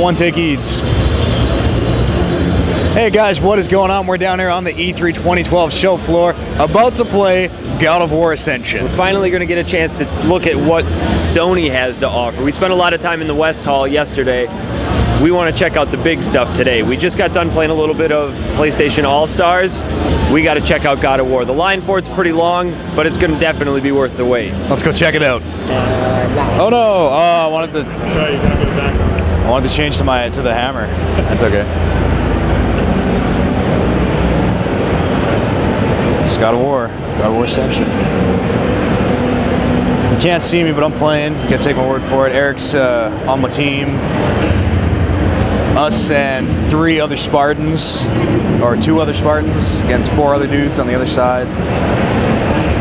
one take Eades. Hey guys, what is going on? We're down here on the E3 2012 show floor, about to play God of War Ascension. We're finally going to get a chance to look at what Sony has to offer. We spent a lot of time in the West Hall yesterday. We want to check out the big stuff today. We just got done playing a little bit of PlayStation All-Stars. We got to check out God of War. The line for it's pretty long, but it's going to definitely be worth the wait. Let's go check it out. Oh no! Oh, I wanted to. Sorry, you gotta go back on that. I wanted to change to the hammer. That's okay. It's God of War Ascension. You can't see me, but I'm playing. You gotta take my word for it. Eric's on my team. Us and 3 other Spartans, or 2 other Spartans, against 4 other dudes on the other side.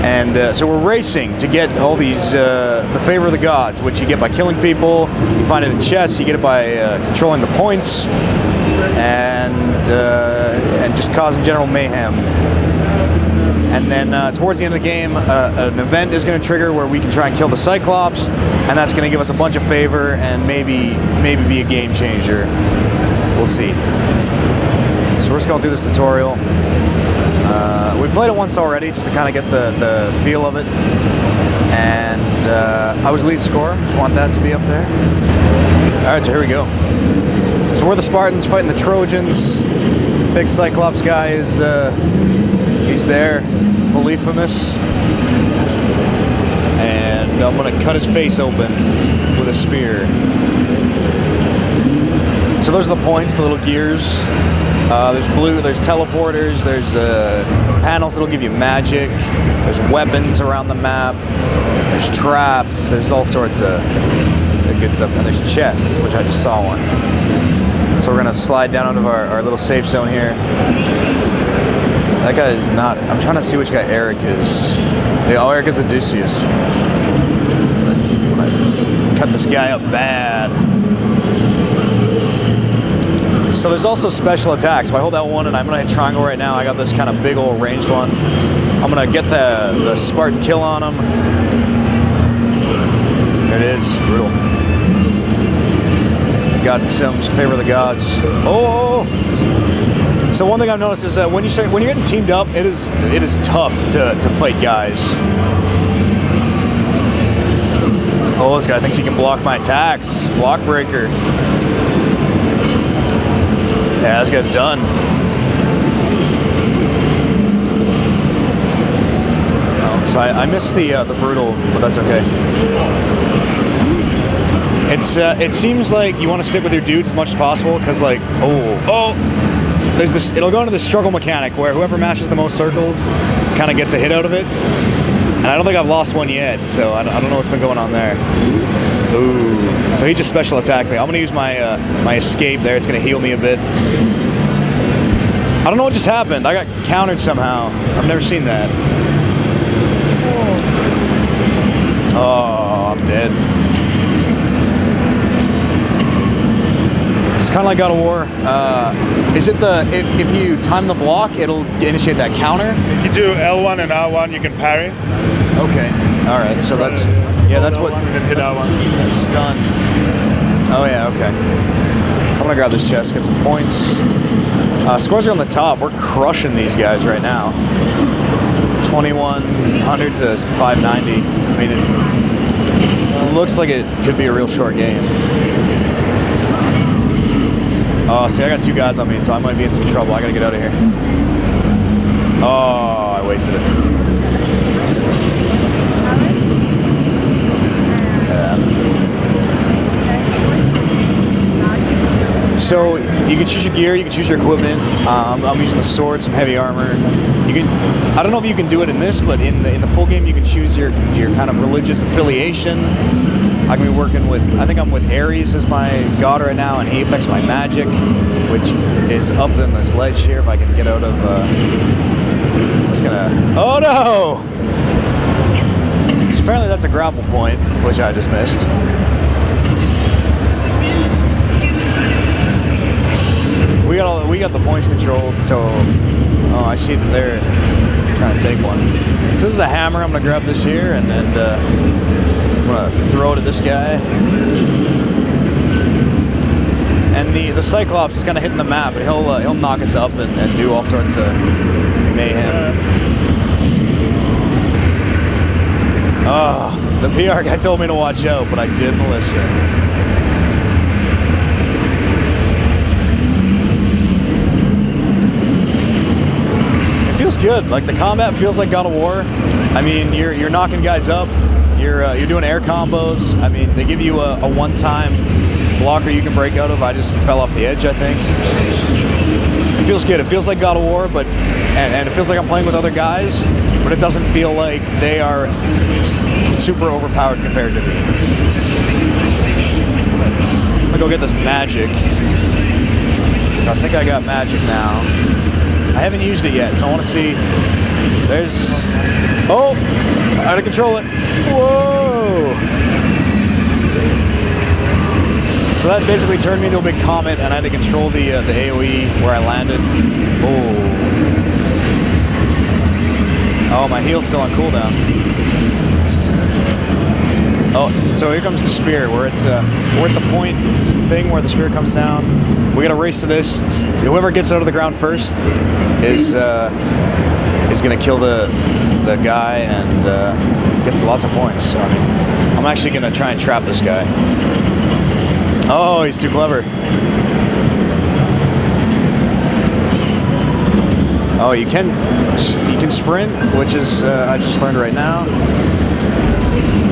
And so we're racing to get all these, the favor of the gods, which you get by killing people. You find it in chess. You get it by controlling the points, and just causing general mayhem. And then towards the end of the game, an event is going to trigger where we can try and kill the Cyclops, and that's going to give us a bunch of favor and maybe be a game changer. We'll see. So we're just going through this tutorial. We played it once already, just to kind of get the feel of it. And I was lead scorer. Just want that to be up there. All right, so here we go. So we're the Spartans fighting the Trojans. Big Cyclops guy is he's there, Polyphemus. And I'm gonna cut his face open with a spear. So those are the points, the little gears. There's blue, there's teleporters, there's panels that'll give you magic, there's weapons around the map, there's traps, there's all sorts of good stuff, and there's chests, which I just saw one. So we're gonna slide down out of our little safe zone here. That guy is not, I'm trying to see which guy Eric is. Yeah, oh, Eric is Odysseus. I'm gonna cut this guy up bad. So there's also special attacks. If I hold that one and I'm gonna hit triangle right now, I got this kind of big old ranged one. I'm gonna get the Spartan kill on him. There it is, brutal. Got some favor of the gods. Oh! So one thing I've noticed is that when you're getting teamed up, it is tough to fight guys. Oh, this guy thinks he can block my attacks. Block breaker. Yeah, this guy's done. Oh, so I missed the brutal, but that's okay. It seems like you want to stick with your dudes as much as possible, because like, there's this. It'll go into the struggle mechanic where whoever mashes the most circles kind of gets a hit out of it. And I don't think I've lost one yet, so I don't know what's been going on there. Ooh. So he just special attacked me. I'm gonna use my my escape there. It's gonna heal me a bit. I don't know what just happened. I got countered somehow. I've never seen that. Oh, I'm dead. It's kind of like God of War. Is it if you time the block, it'll initiate that counter? If you do L1 and R1, you can parry. Okay. All right. So that's what. And then hit R1. Stun. Oh yeah. Okay. I'm gonna grab this chest, get some points. Scores are on the top. We're crushing these guys right now. 2100 to 590. I mean, it looks like it could be a real short game. Oh, see, I got 2 guys on me, so I might be in some trouble. I gotta get out of here. Oh, I wasted it. So you can choose your gear, you can choose your equipment. I'm using the sword, some heavy armor. You can, I don't know if you can do it in this, but in the full game you can choose your kind of religious affiliation. I can be working with, I think I'm with Ares as my god right now, and he affects my magic, which is up in this ledge here. If I can get out of, it's gonna, oh no! Apparently that's a grapple point, which I just missed. We got the points controlled, so oh, I see that they're trying to take one. So this is a hammer. I'm gonna grab this here and I'm gonna throw it at this guy. and the Cyclops is kind of hitting the map, and he'll knock us up and do all sorts of mayhem. The PR guy told me to watch out, but I didn't listen. It feels good. Like the combat feels like God of War. I mean, you're knocking guys up. You're doing air combos. I mean, they give you a one-time blocker you can break out of. I just fell off the edge, I think. It feels good. It feels like God of War, but and it feels like I'm playing with other guys, but it doesn't feel like they are super overpowered compared to me. I'm gonna go get this magic. So I think I got magic now. I haven't used it yet, so I want to see. There's. Oh! I had to control it. Whoa! So that basically turned me into a big comet, and I had to control the AoE where I landed. Oh, my heal's still on cooldown. Oh, so here comes the spear. We're at the point thing where the spear comes down. We gotta race to this. Whoever gets it out of the ground first is gonna kill the guy and get lots of points. So I mean, I'm actually gonna try and trap this guy. Oh, he's too clever. Oh, you can sprint, which is I just learned right now.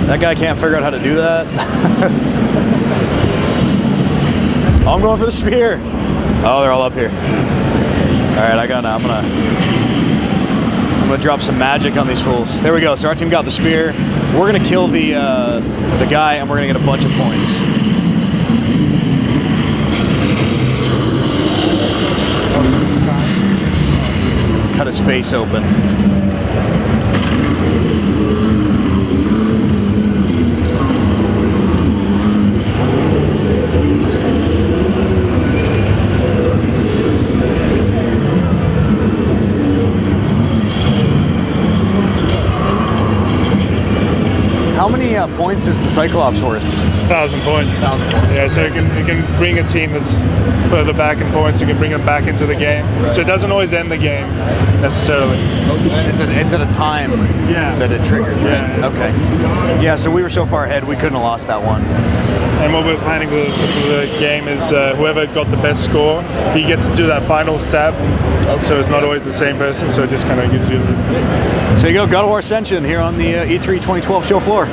That guy can't figure out how to do that. Oh, I'm going for the spear. Oh, they're all up here. All right, I'm gonna drop some magic on these fools. There we go. So our team got the spear. We're gonna kill the guy, and we're gonna get a bunch of points. Cut his face open. How many points is the Cyclops worth? 1,000 points. 1,000 points. Yeah, so you can bring a team that's further back in points. You can bring them back into the game. Right. So it doesn't always end the game necessarily. It's at a time that it triggers, right? Yeah. Okay. Yeah. So we were so far ahead, we couldn't have lost that one. And what we're planning for the game is whoever got the best score, he gets to do that final stab. So it's not always the same person. So it just kind of gives you. So you go, God of War Ascension here on the E3 2012 show floor.